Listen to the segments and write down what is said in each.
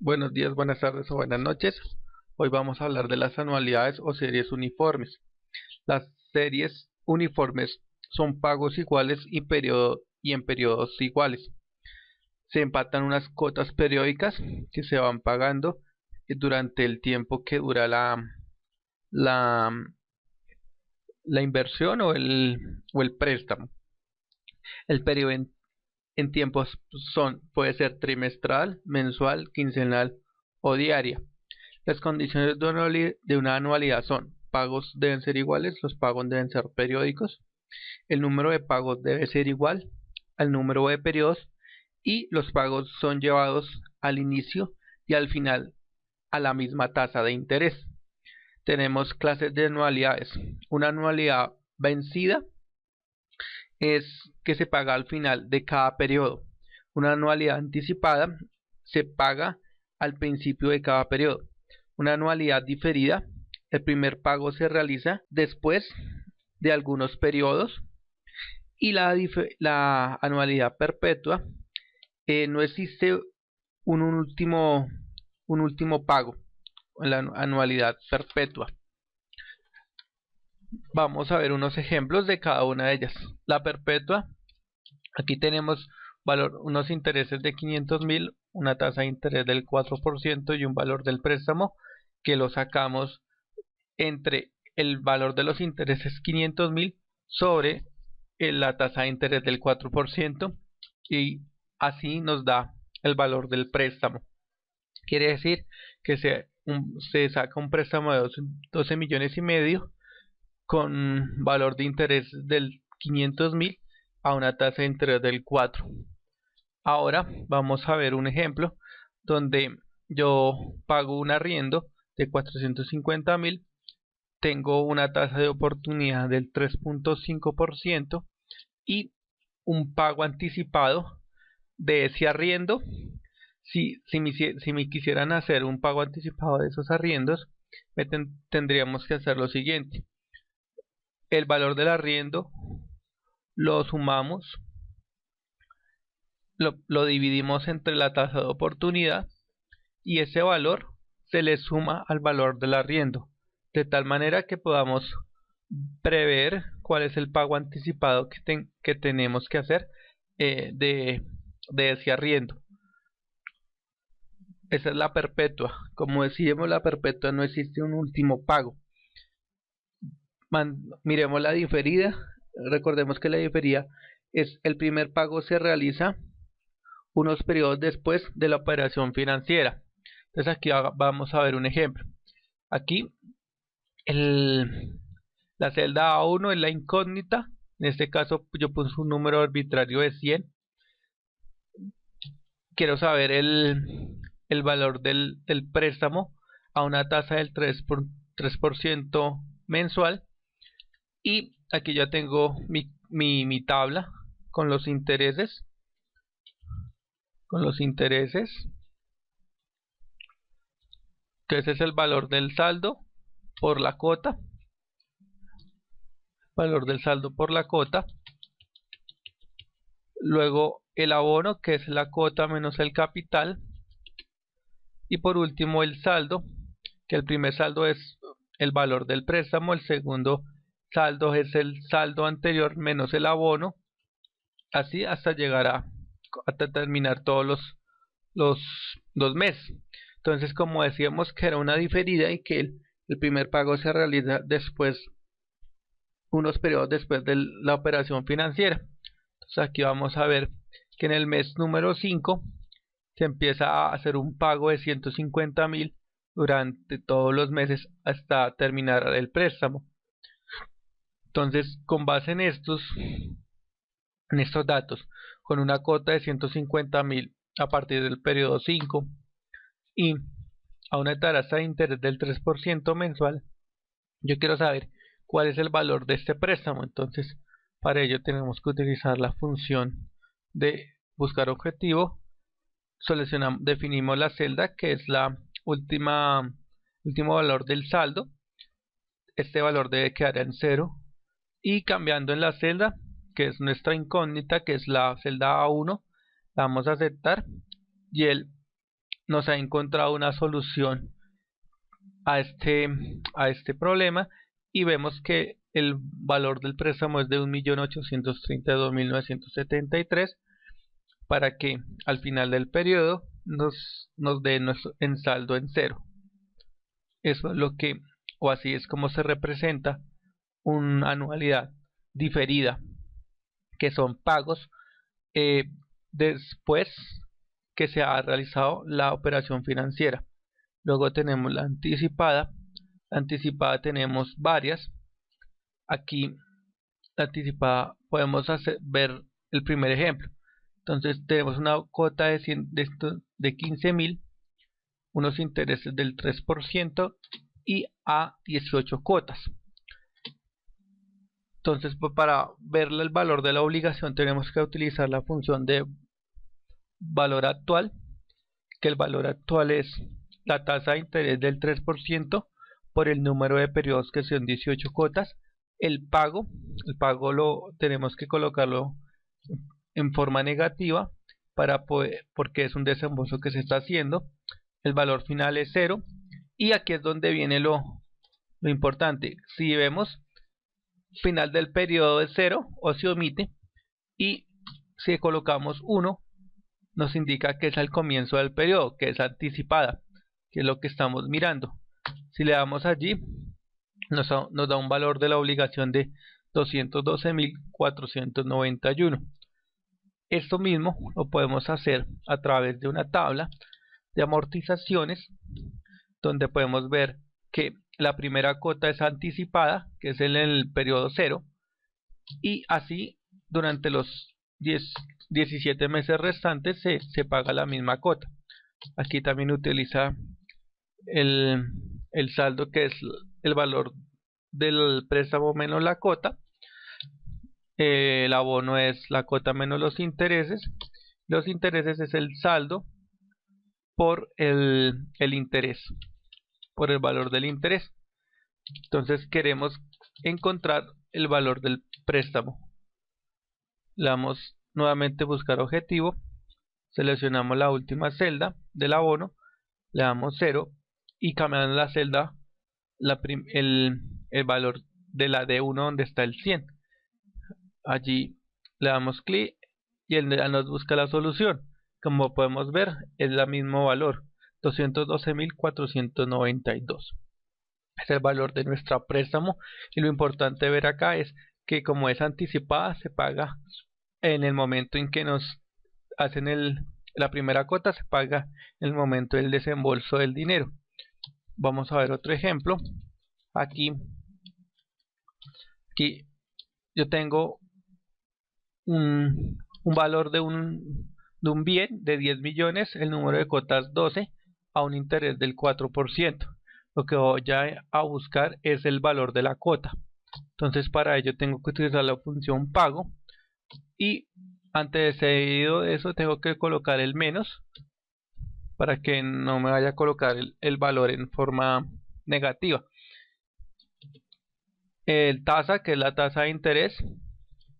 Buenos días, buenas tardes o buenas noches. Hoy vamos a hablar de las anualidades o series uniformes. Las series uniformes son pagos iguales y en periodos iguales. Se empatan unas cuotas periódicas que se van pagando durante el tiempo que dura la, la inversión o el préstamo. El periodo en tiempos puede ser trimestral, mensual, quincenal o diaria. Las condiciones de una anualidad son: pagos deben ser iguales, los pagos deben ser periódicos, el número de pagos debe ser igual al número de periodos y los pagos son llevados al inicio y al final a la misma tasa de interés. Tenemos clases de anualidades. Una anualidad vencida es que se paga al final de cada periodo. Una anualidad anticipada se paga al principio de cada periodo. Una anualidad diferida, el primer pago se realiza después de algunos periodos. Y la anualidad perpetua, no existe un último pago en la anualidad perpetua. Vamos a ver unos ejemplos de cada una de ellas. La perpetua, aquí tenemos unos intereses de 500.000, una tasa de interés del 4% y un valor del préstamo que lo sacamos entre el valor de los intereses 500.000 sobre la tasa de interés del 4% y así nos da el valor del préstamo. Quiere decir que se saca un préstamo de 12 millones y medio con valor de interés del 500.000 a una tasa de interés del 4. Ahora vamos a ver un ejemplo donde yo pago un arriendo de 450.000, tengo una tasa de oportunidad del 3.5% y un pago anticipado de ese arriendo. Si me quisieran hacer un pago anticipado de esos arriendos, tendríamos que hacer lo siguiente: el valor del arriendo lo sumamos, lo dividimos entre la tasa de oportunidad y ese valor se le suma al valor del arriendo, de tal manera que podamos prever cuál es el pago anticipado que tenemos que hacer de ese arriendo. Esa es la perpetua. Como decíamos, la perpetua no existe un último pago. Miremos la diferida. Recordemos que la diferida es el primer pago se realiza unos periodos después de la operación financiera. Entonces aquí vamos a ver un ejemplo. Aquí la celda A1 es la incógnita. En este caso yo puse un número arbitrario de 100. Quiero saber el valor del préstamo a una tasa del 3% mensual. Y aquí ya tengo mi tabla con los intereses. Que ese es el valor del saldo por la cuota. Luego el abono, que es la cuota menos el capital. Y por último el saldo, que el primer saldo es el valor del préstamo, el segundo saldo es el saldo anterior menos el abono, así hasta llegar hasta terminar todos los meses. Entonces, como decíamos que era una diferida y que el primer pago se realiza después, unos periodos después de la operación financiera. Entonces aquí vamos a ver que en el mes número 5 se empieza a hacer un pago de 150.000 durante todos los meses hasta terminar el préstamo. Entonces, con base en estos datos, con una cuota de 150.000 a partir del periodo 5 y a una tasa de interés del 3% mensual, yo quiero saber cuál es el valor de este préstamo. Entonces, para ello tenemos que utilizar la función de buscar objetivo. Definimos la celda, que es la último valor del saldo. Este valor debe quedar en 0 y cambiando en la celda, que es nuestra incógnita, que es la celda A1, la vamos a aceptar y nos ha encontrado una solución a este problema, y vemos que el valor del préstamo es de 1.832.973, para que al final del periodo nos dé en saldo en cero. Eso es lo que, o así es como se representa una anualidad diferida, que son pagos después que se ha realizado la operación financiera. Luego tenemos la anticipada. La anticipada tenemos varias. Aquí la anticipada podemos ver el primer ejemplo. Entonces tenemos una cuota de 15.000, unos intereses del 3% y a 18 cuotas. Entonces, para ver el valor de la obligación tenemos que utilizar la función de valor actual, que el valor actual es la tasa de interés del 3% por el número de periodos, que son 18 cuotas. El pago lo tenemos que colocarlo en forma negativa para poder, porque es un desembolso que se está haciendo. El valor final es 0, y aquí es donde viene lo importante. Si vemos final del periodo es 0 o se omite, y si colocamos 1 nos indica que es al comienzo del periodo, que es anticipada, que es lo que estamos mirando. Si le damos allí nos da un valor de la obligación de 212.491. Esto mismo lo podemos hacer a través de una tabla de amortizaciones, donde podemos ver que la primera cuota es anticipada, que es en el periodo 0, y así durante los 17 meses restantes se paga la misma cuota. Aquí también utiliza el saldo, que es el valor del préstamo menos la cuota. El abono es la cuota menos los intereses. Los intereses es el saldo por el interés, por el valor del interés. Entonces queremos encontrar el valor del préstamo. Le damos nuevamente buscar objetivo, seleccionamos la última celda del abono, le damos 0 y cambiando la celda el valor de la D1 donde está el 100. Allí le damos clic y él nos busca la solución. Como podemos ver, es el mismo valor, 212.492. Es el valor de nuestro préstamo, y lo importante ver acá es que como es anticipada, se paga en el momento en que nos hacen la primera cuota, se paga en el momento del desembolso del dinero. Vamos a ver otro ejemplo. Aquí yo tengo un valor de un bien de 10 millones, el número de cuotas 12, a un interés del 4%. Lo que voy a buscar es el valor de la cuota. Entonces para ello tengo que utilizar la función pago, y antes de eso tengo que colocar el menos para que no me vaya a colocar el valor en forma negativa. El tasa, que es la tasa de interés,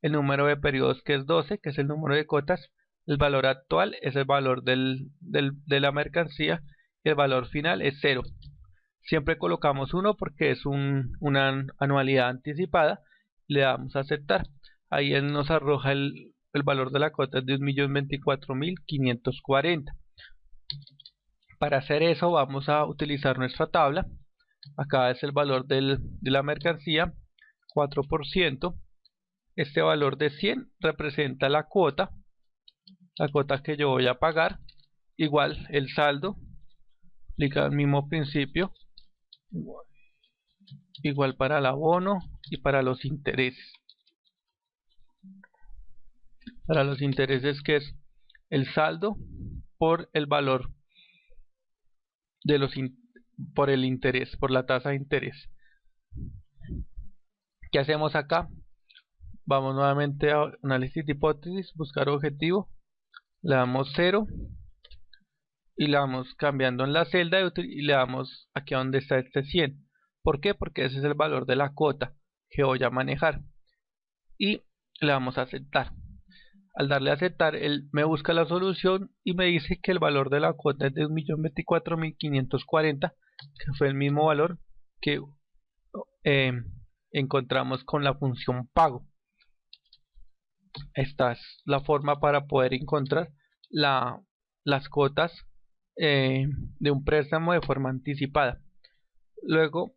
el número de periodos, que es 12, que es el número de cuotas, el valor actual es el valor de la mercancía, y el valor final es 0. Siempre colocamos 1 porque es una anualidad anticipada. Le damos a aceptar. Ahí él nos arroja el valor de la cuota de 1.024.540. Para hacer eso vamos a utilizar nuestra tabla. Acá es el valor de la mercancía, 4%. Este valor de 100 representa la cuota que yo voy a pagar. Igual el saldo, aplica el mismo principio, igual para el abono y para los intereses. Para los intereses, que es el saldo por el valor de por el interés, por la tasa de interés. ¿Qué hacemos acá? Vamos nuevamente a análisis de hipótesis, buscar objetivo, le damos 0 y le damos cambiando en la celda y le damos aquí donde está este 100. ¿Por qué? Porque ese es el valor de la cuota que voy a manejar, y le damos a aceptar. Al darle a aceptar, él me busca la solución y me dice que el valor de la cuota es de 1.024.540, que fue el mismo valor que eh, encontramos con la función pago. Esta es la forma para poder encontrar las cuotas de un préstamo de forma anticipada. Luego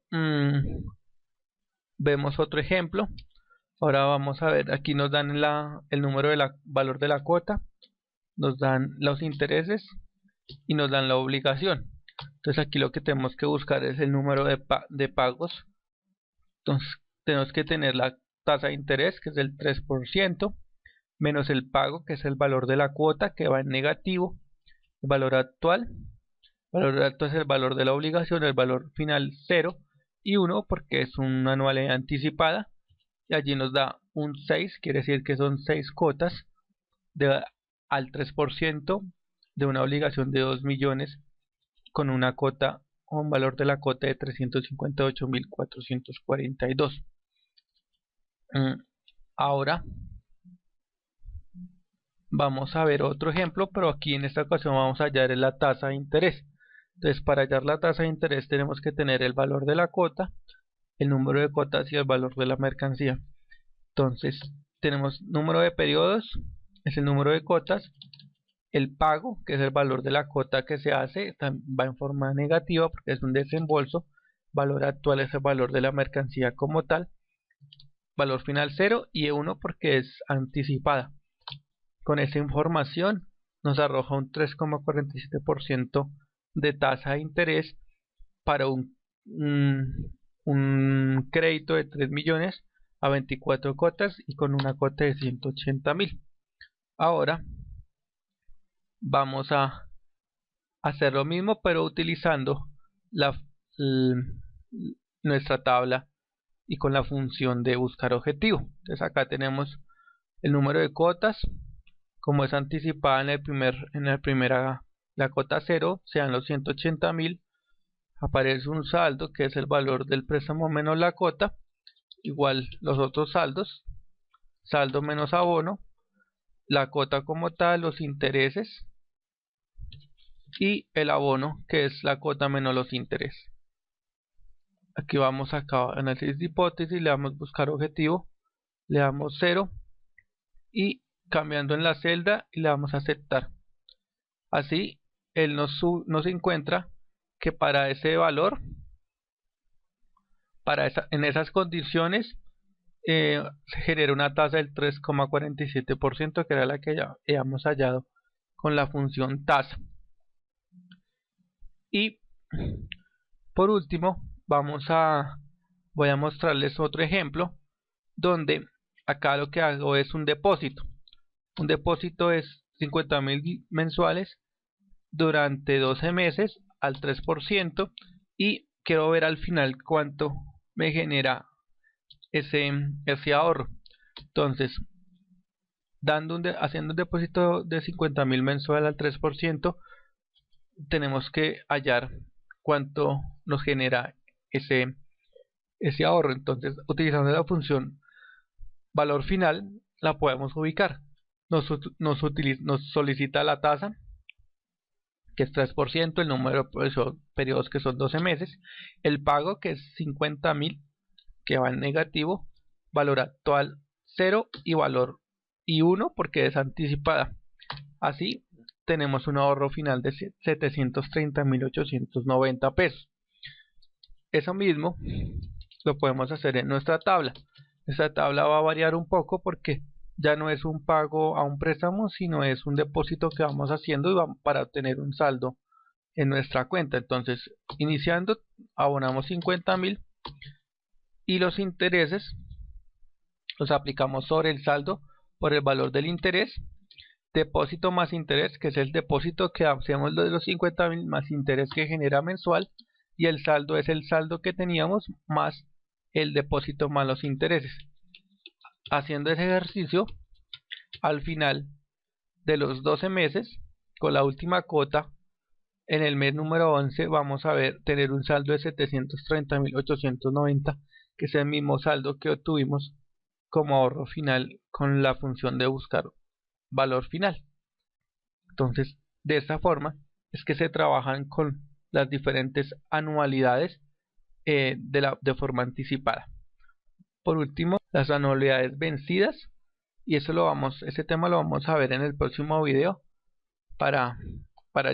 vemos otro ejemplo. Ahora vamos a ver, aquí nos dan el número de valor de la cuota, nos dan los intereses y nos dan la obligación. Entonces aquí lo que tenemos que buscar es el número de pagos. Entonces tenemos que tener la tasa de interés, que es del 3%, menos el pago, que es el valor de la cuota, que va en negativo, el valor actual es el valor de la obligación, el valor final 0 y 1 porque es una anualidad anticipada, y allí nos da un 6, quiere decir que son 6 cuotas al 3% de una obligación de 2 millones con una cuota o un valor de la cuota de 358.442. Ahora vamos a ver otro ejemplo, pero aquí en esta ocasión vamos a hallar la tasa de interés. Entonces, para hallar la tasa de interés tenemos que tener el valor de la cuota, el número de cuotas y el valor de la mercancía. Entonces, tenemos número de periodos, es el número de cuotas, el pago, que es el valor de la cuota que se hace, va en forma negativa porque es un desembolso, valor actual es el valor de la mercancía como tal, valor final 0 y 1 porque es anticipada. Con esa información nos arroja un 3,47% de tasa de interés para un crédito de 3 millones a 24 cuotas y con una cuota de 180.000. Ahora vamos a hacer lo mismo pero utilizando nuestra tabla y con la función de buscar objetivo. Entonces acá tenemos el número de cuotas, como es anticipada la cuota 0, sean los 180.000, aparece un saldo que es el valor del préstamo menos la cuota, igual los otros saldos, saldo menos abono, la cuota como tal, los intereses y el abono que es la cuota menos los intereses. Aquí vamos acá a análisis de hipótesis, le damos buscar objetivo, le damos 0 y cambiando en la celda y le damos a aceptar. Así él nos encuentra que para ese valor, en esas condiciones, se genera una tasa del 3,47%, que era la que ya habíamos hallado con la función tasa. Y por último voy a mostrarles otro ejemplo donde acá lo que hago es un depósito. Un depósito es 50.000 mensuales durante 12 meses al 3% y quiero ver al final cuánto me genera ese ahorro. Entonces, haciendo un depósito de 50.000 mensual al 3%, tenemos que hallar cuánto nos genera ese ahorro. Entonces, utilizando la función valor final, la podemos ubicar. Nos solicita la tasa, que es 3%, el número de periodos, que son 12 meses, el pago, que es 50.000, que va en negativo, valor actual 0 y valor 1 porque es anticipada. Así tenemos un ahorro final de 730.890 pesos. Eso mismo lo podemos hacer en nuestra tabla. Esta tabla va a variar un poco porque ya no es un pago a un préstamo, sino es un depósito que vamos haciendo y para obtener un saldo en nuestra cuenta. Entonces, iniciando, abonamos 50.000 y los intereses los aplicamos sobre el saldo por el valor del interés, depósito más interés, que es el depósito que hacemos de los 50.000 más interés que genera mensual, y el saldo es el saldo que teníamos más el depósito más los intereses. Haciendo ese ejercicio, al final de los 12 meses, con la última cuota, en el mes número 11 vamos a tener un saldo de 730.890, que es el mismo saldo que obtuvimos como ahorro final con la función de buscar valor final. Entonces, de esta forma es que se trabajan con las diferentes anualidades de forma anticipada. Por último, las anualidades vencidas, y ese tema lo vamos a ver en el próximo video para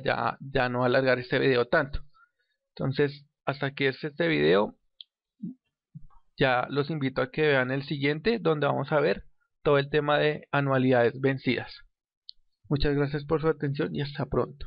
ya no alargar este video tanto. Entonces, hasta aquí es este video. Ya los invito a que vean el siguiente, donde vamos a ver todo el tema de anualidades vencidas. Muchas gracias por su atención y hasta pronto.